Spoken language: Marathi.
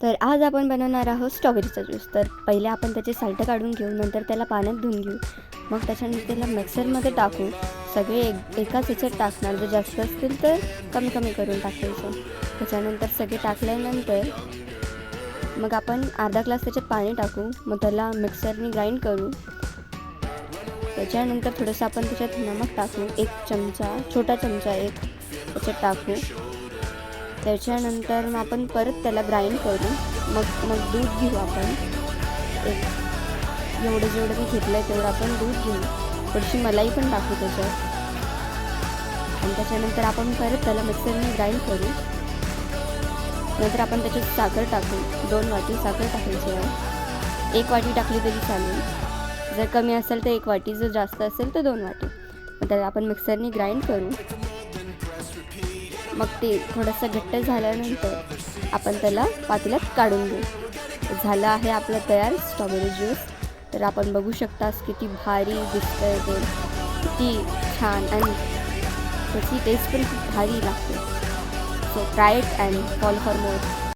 तर आज आपण बनवणार आहोत स्ट्रॉबेरीचा ज्यूस. तर पहिले आपण त्याचे साल्ट काढून घेऊ, नंतर त्याला पाण्यात धुवून घेऊ, मग त्याच्यानंतर त्याला मिक्सरमध्ये टाकू. सगळे एकाच ह्याच्यात टाकणार, जर जास्त असतील तर कमी कमी करून टाकायचं. त्याच्यानंतर सगळे टाकल्यानंतर मग आपण अर्धा ग्लास त्याच्यात पाणी टाकू, मग त्याला मिक्सरने ग्राइंड करू. त्याच्यानंतर थोडंसं आपण त्याच्यात नमक टाकू, एक चमचा, छोटा चमचा एक त्याच्यात टाकू. त्याच्यानंतर मग आपण परत त्याला ग्राइंड करू. मग दूध घेऊ आपण, एक जेवढं मी घेतलं आहे तेवढं आपण दूध घेऊ. थोडीशी मलाई पण टाकू त्याच्यात, आणि त्याच्यानंतर आपण परत त्याला मिक्सरने ग्राइंड करू. नंतर आपण त्याच्यात साखर टाकू, 2 वाटी साखर टाकायची आहे. 1 वाटी टाकली तरी चालेल, जर कमी असेल तर 1 वाटी, जर जास्त असेल तर 2 वाटी. मग त्याला आपण मिक्सरने ग्राइंड करू. मग ते थोडंसं घट्ट झाल्यानंतर आपण त्याला पातेल्यात काढून घेऊ. झालं आहे आपलं तयार स्ट्रॉबेरी ज्यूस. तर आपण बघू शकतास किती भारी दिसतंय ते, किती छान, आणि त्याची टेस्ट पण खूप भारी लागते. So try it and follow for more.